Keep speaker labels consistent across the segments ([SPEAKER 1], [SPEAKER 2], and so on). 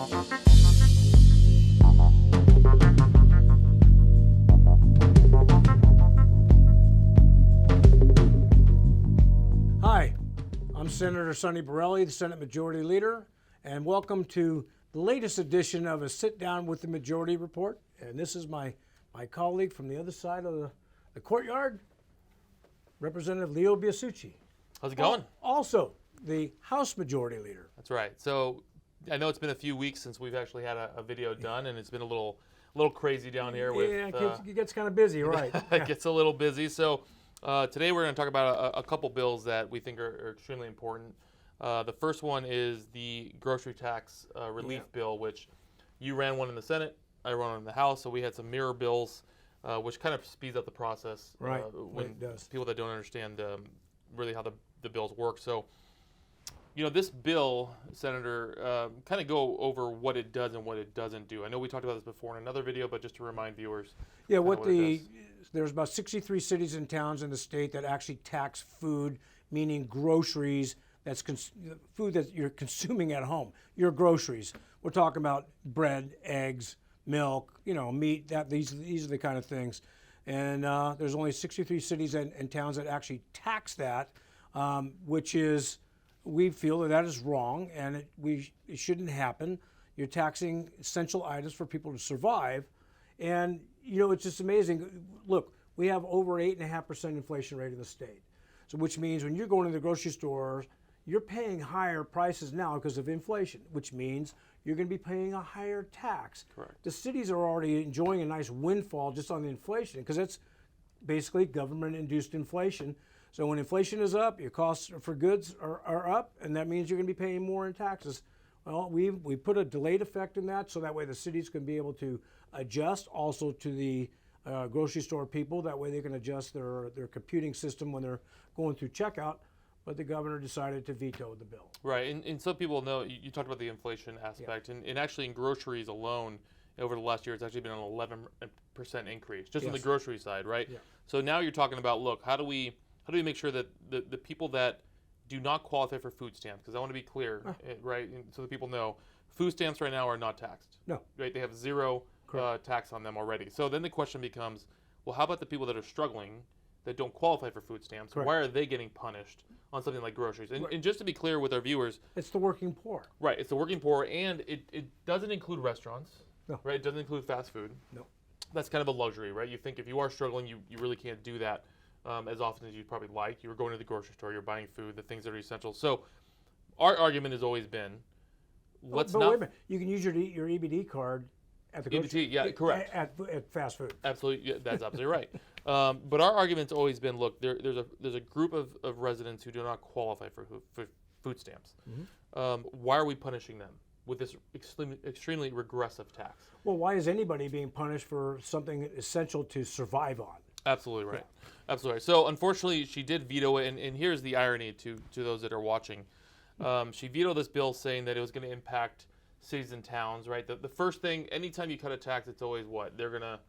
[SPEAKER 1] Hi, I'm Senator Sonny Borrelli, the Senate Majority Leader, and welcome to the latest edition of a Sit Down with the Majority Report. And this is my colleague from the other side of the courtyard, Representative Leo Biasucci.
[SPEAKER 2] How's it going?
[SPEAKER 1] Also, the House Majority Leader.
[SPEAKER 2] That's right. So I know it's been a few weeks since we've actually had a video done, and it's been a little crazy down here.
[SPEAKER 1] It gets kind of busy, right?
[SPEAKER 2] It gets a little busy. So today we're going to talk about a couple bills that we think are extremely important. The first one is the grocery tax relief bill, which you ran one in the Senate, I ran one in the House, so we had some mirror bills, which kind of speeds up the process when
[SPEAKER 1] it does.
[SPEAKER 2] People that don't understand really how the bills work. So, this bill, Senator, kind of go over what it does and what it doesn't do. I know we talked about this before in another video, but just to remind viewers.
[SPEAKER 1] Yeah, there's about 63 cities and towns in the state that actually tax food, meaning groceries. That's food that you're consuming at home. Your groceries. We're talking about bread, eggs, milk, meat. These are the kind of things. And there's only 63 cities and towns that actually tax that, which is, we feel that is wrong, and it shouldn't happen. You're taxing essential items for people to survive, and it's just amazing. Look, we have over 8.5% inflation rate in the state, so which means when you're going to the grocery store, you're paying higher prices now because of inflation, which means you're going to be paying a higher tax.
[SPEAKER 2] Correct.
[SPEAKER 1] The cities are already enjoying a nice windfall just on the inflation because it's basically government-induced inflation. So when inflation is up, your costs for goods are up, and that means you're going to be paying more in taxes. Well, we put a delayed effect in that, so that way the cities can be able to adjust also to the grocery store people. That way they can adjust their computing system when they're going through checkout. But the governor decided to veto the bill.
[SPEAKER 2] Right, and some people know, you talked about the inflation aspect, and actually in groceries alone, over the last year, it's actually been an 11% increase, just on the grocery side, right? Yeah. So now you're talking about, look, how do we make sure that the people that do not qualify for food stamps, because I want to be clear, right, and so that people know, food stamps right now are not taxed.
[SPEAKER 1] No.
[SPEAKER 2] Right, they have zero tax on them already. So then the question becomes, well, how about the people that are struggling that don't qualify for food stamps? Correct. Why are they getting punished on something like groceries? And just to be clear with our viewers,
[SPEAKER 1] it's the working poor.
[SPEAKER 2] Right, it's the working poor, and it doesn't include restaurants.
[SPEAKER 1] No.
[SPEAKER 2] Right, it doesn't include fast food.
[SPEAKER 1] No.
[SPEAKER 2] That's kind of a luxury, right? You think if you are struggling, you really can't do that as often as you'd probably like. You're going to the grocery store, you're buying food, the things that are essential. So our argument has always been,
[SPEAKER 1] but wait a minute, you can use your EBT card at the grocery.
[SPEAKER 2] EBT, correct.
[SPEAKER 1] At fast food.
[SPEAKER 2] Absolutely, that's absolutely right. But our argument's always been, look, there's a group of residents who do not qualify for food stamps. Mm-hmm. Why are we punishing them with this extremely regressive tax?
[SPEAKER 1] Well, why is anybody being punished for something essential to survive on?
[SPEAKER 2] Absolutely right. Yeah. Absolutely right. So unfortunately, she did veto it, and here's the irony to those that are watching. She vetoed this bill saying that it was going to impact cities and towns, right? The first thing, anytime you cut a tax, it's always what? They're going to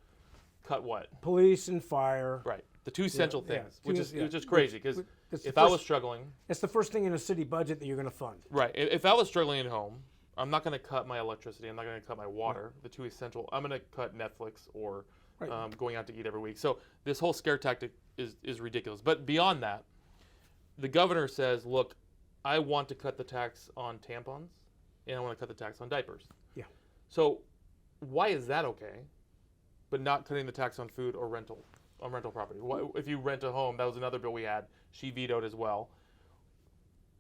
[SPEAKER 2] cut what?
[SPEAKER 1] Police and fire.
[SPEAKER 2] Right. The two essential things, which is crazy, because if I was struggling...
[SPEAKER 1] It's the first thing in a city budget that you're going to fund.
[SPEAKER 2] Right. If I was struggling at home, I'm not going to cut my electricity, I'm not going to cut my water, the two essential. I'm going to cut Netflix or going out to eat every week. So this whole scare tactic is ridiculous. But beyond that, the governor says, look, I want to cut the tax on tampons, and I want to cut the tax on diapers.
[SPEAKER 1] Yeah.
[SPEAKER 2] So why is that okay, but not cutting the tax on food or rental property? If you rent a home, that was another bill we had. She vetoed as well.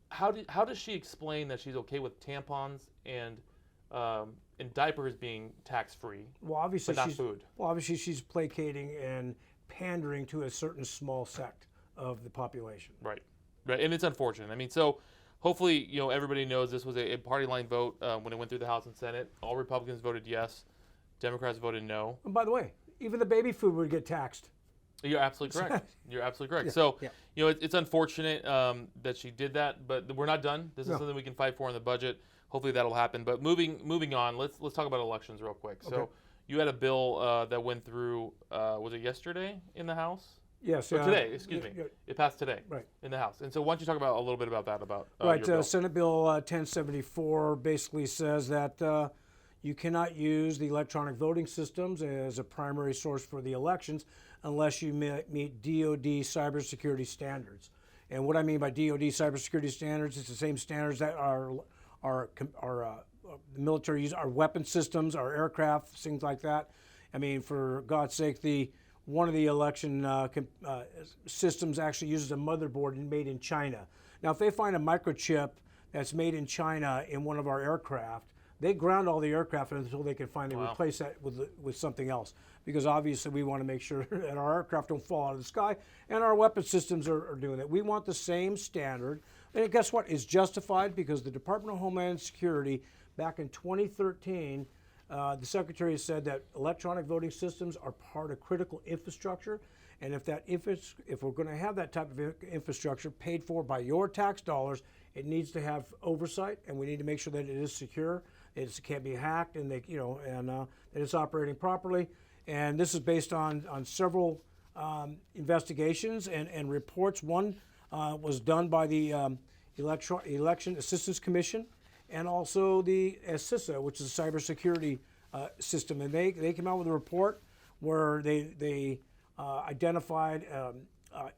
[SPEAKER 2] How does she explain that she's okay with tampons and diapers being tax-free, but not food?
[SPEAKER 1] Well, obviously she's placating and pandering to a certain small sect of the population.
[SPEAKER 2] Right, and it's unfortunate. I mean, so hopefully, everybody knows this was a party line vote when it went through the House and Senate. All Republicans voted yes, Democrats voted no.
[SPEAKER 1] And by the way, even the baby food would get taxed.
[SPEAKER 2] You're absolutely correct. Yeah, so, it's unfortunate that she did that, but we're not done. This is something we can fight for in the budget. Hopefully that'll happen. But moving on, let's talk about elections real quick. Okay. So you had a bill that went through, was it yesterday in the House?
[SPEAKER 1] Yes.
[SPEAKER 2] Today, excuse me. It passed today in the House. And so why don't you talk about a little bit about that, your bill?
[SPEAKER 1] Senate Bill 1074 basically says that you cannot use the electronic voting systems as a primary source for the elections unless you meet DoD cybersecurity standards. And what I mean by DoD cybersecurity standards, it's the same standards that the military use, our weapon systems, our aircraft, things like that. I mean, for God's sake, one of the election systems actually uses a motherboard made in China. Now, if they find a microchip that's made in China in one of our aircraft, they ground all the aircraft until they can finally replace that with something else. Because obviously we want to make sure that our aircraft don't fall out of the sky, and our weapon systems are doing that. We want the same standard. And guess what? It's justified because the Department of Homeland Security, back in 2013, the Secretary said that electronic voting systems are part of critical infrastructure. And if we're going to have that type of infrastructure paid for by your tax dollars, it needs to have oversight, and we need to make sure that it is secure, it can't be hacked, and that it's operating properly. And this is based on several investigations and reports. One was done by the Election Assistance Commission, and also the CISA, which is a cybersecurity system. And they came out with a report where they identified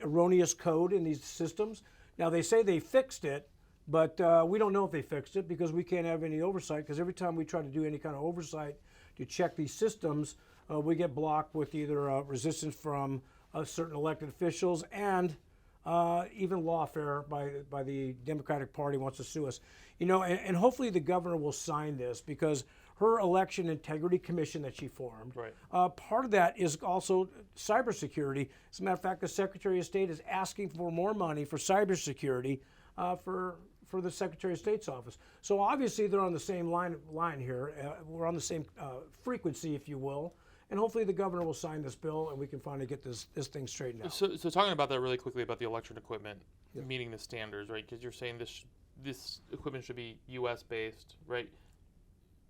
[SPEAKER 1] erroneous code in these systems. Now, they say they fixed it, but we don't know if they fixed it because we can't have any oversight, because every time we try to do any kind of oversight to check these systems, we get blocked with either resistance from certain elected officials and even lawfare by the Democratic Party wants to sue us. And hopefully the governor will sign this, because her election integrity commission that she formed, part of that is also cybersecurity. As a matter of fact, the Secretary of State is asking for more money for cybersecurity for the Secretary of State's office. So obviously they're on the same line here. We're on the same frequency, if you will. And hopefully the governor will sign this bill and we can finally get this thing straightened out.
[SPEAKER 2] So talking about that really quickly, about the election equipment meeting the standards, right? Because you're saying this equipment should be U.S. based, right?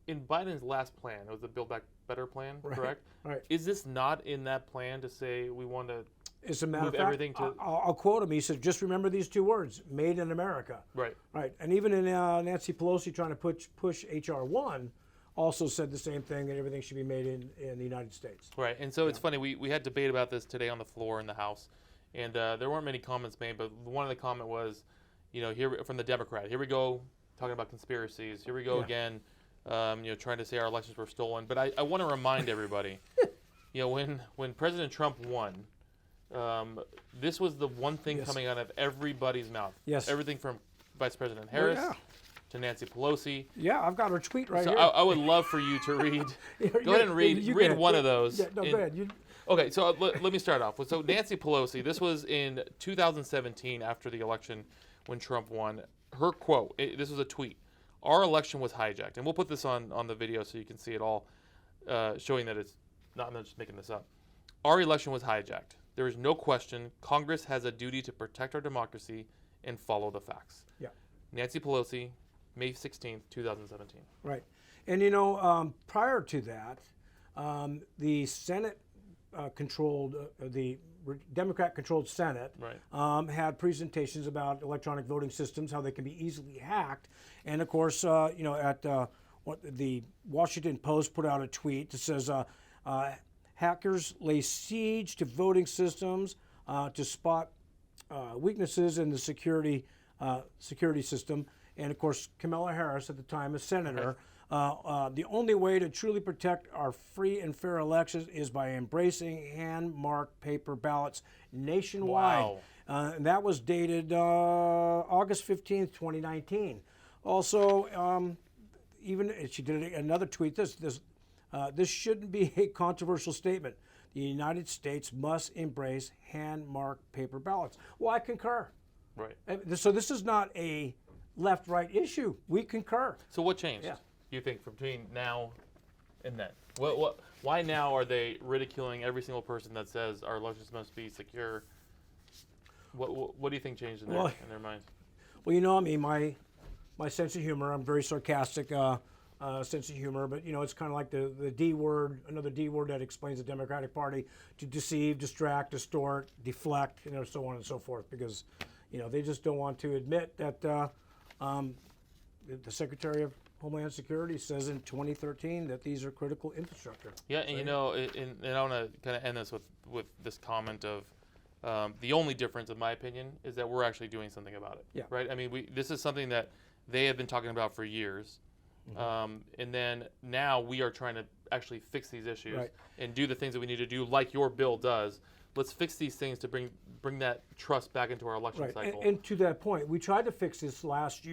[SPEAKER 2] In Biden's last plan, it was the Build Back Better plan, correct?
[SPEAKER 1] Right.
[SPEAKER 2] Is this not in that plan to say we want to
[SPEAKER 1] As a matter
[SPEAKER 2] move
[SPEAKER 1] of fact,
[SPEAKER 2] everything to?
[SPEAKER 1] I'll quote him. He said, "Just remember these two words: made in America."
[SPEAKER 2] Right.
[SPEAKER 1] Right. And even in Nancy Pelosi trying to push HR 1, also said the same thing, that everything should be made in the United States.
[SPEAKER 2] Right. And so it's funny. We had debate about this today on the floor in the House, and there weren't many comments made, but one of the comment was, here from the Democrat. Here we go talking about conspiracies. Here we go again. Trying to say our elections were stolen. But I want to remind everybody, when President Trump won, this was the one thing coming out of everybody's mouth.
[SPEAKER 1] Yes.
[SPEAKER 2] Everything from Vice President Harris to Nancy Pelosi.
[SPEAKER 1] Yeah, I've got her tweet right
[SPEAKER 2] so
[SPEAKER 1] here.
[SPEAKER 2] I would love for you to read. Go ahead and read one of those.
[SPEAKER 1] Yeah, no, go ahead.
[SPEAKER 2] Okay, so let me start off. So Nancy Pelosi, this was in 2017 after the election when Trump won. Her quote, this was a tweet: "Our election was hijacked." And we'll put this on the video so you can see it all, showing that it's not, I'm not just making this up. "Our election was hijacked. There is no question Congress has a duty to protect our democracy and follow the facts."
[SPEAKER 1] Yeah.
[SPEAKER 2] Nancy Pelosi, May 16th, 2017.
[SPEAKER 1] Right. And prior to that, the Senate controlled, the Democrat-controlled Senate had presentations about electronic voting systems, how they can be easily hacked. And of course, what the Washington Post put out a tweet that says, hackers lay siege to voting systems to spot weaknesses in the security system. And of course, Kamala Harris, at the time a senator, the only way to truly protect our free and fair elections is by embracing hand-marked paper ballots nationwide.
[SPEAKER 2] Wow.
[SPEAKER 1] And that was dated August 15th, 2019. Also, even she did another tweet. This shouldn't be a controversial statement. The United States must embrace hand-marked paper ballots. Well, I concur.
[SPEAKER 2] Right.
[SPEAKER 1] So this is not a left-right issue. We concur.
[SPEAKER 2] So what changed, you think, between now and then? Why now are they ridiculing every single person that says our elections must be secure? What do you think changed in their minds?
[SPEAKER 1] Well, my sense of humor, I'm very sarcastic sense of humor, but it's kind of like the D word, another D word that explains the Democratic Party: to deceive, distract, distort, deflect, so on and so forth, because they just don't want to admit that the Secretary of Homeland Security says in 2013 that these are critical infrastructure.
[SPEAKER 2] Yeah, and and I want to kind of end this with this comment of the only difference, in my opinion, is that we're actually doing something about it.
[SPEAKER 1] Yeah.
[SPEAKER 2] Right. I mean, this is something that they have been talking about for years, and then now we are trying to actually fix these issues and do the things that we need to do, like your bill does. Let's fix these things to bring that trust back into our election cycle.
[SPEAKER 1] And to that point, we tried to fix this last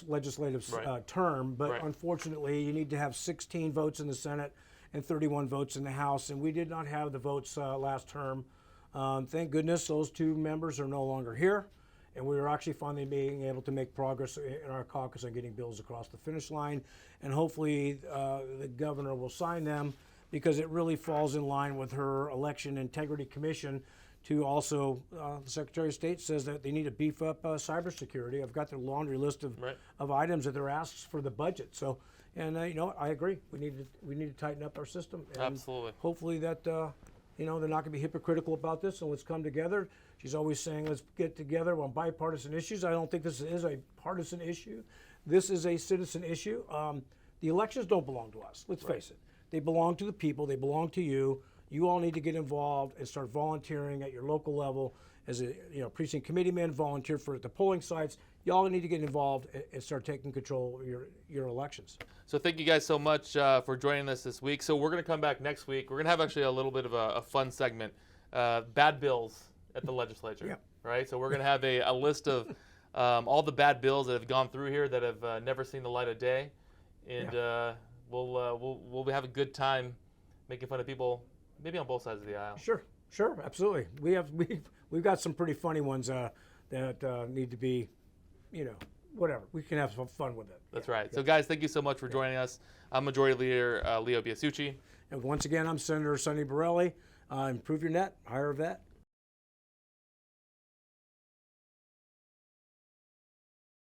[SPEAKER 1] legislative term, but unfortunately, you need to have 16 votes in the Senate and 31 votes in the House, and we did not have the votes last term. Thank goodness those two members are no longer here, and we are actually finally being able to make progress in our caucus on getting bills across the finish line, and hopefully the governor will sign them, because it really falls in line with her Election Integrity Commission to also, the Secretary of State says that they need to beef up cybersecurity. I've got the laundry list of items that they're asked for the budget. So, and I agree. We need to tighten up our system. And
[SPEAKER 2] absolutely.
[SPEAKER 1] Hopefully that, they're not going to be hypocritical about this, and let's come together. She's always saying, let's get together on bipartisan issues. I don't think this is a partisan issue. This is a citizen issue. The elections don't belong to us. Let's face it. They belong to the people. They belong to you. You all need to get involved and start volunteering at your local level as a precinct committeeman. Volunteer for the polling sites. You all need to get involved and start taking control of your elections.
[SPEAKER 2] So thank you guys so much for joining us this week. So we're going to come back next week. We're going to have actually a little bit of a fun segment, bad bills at the legislature.
[SPEAKER 1] Yeah.
[SPEAKER 2] Right. So we're going to have a list of all the bad bills that have gone through here that have never seen the light of day, and we'll have a good time making fun of people, maybe on both sides of the aisle.
[SPEAKER 1] Sure, absolutely. We've got some pretty funny ones that need to be, whatever. We can have some fun with it.
[SPEAKER 2] That's right. So guys, thank you so much for joining us. I'm Majority Leader Leo Biasucci.
[SPEAKER 1] And once again, I'm Senator Sonny Borelli. Improve your net, hire a vet.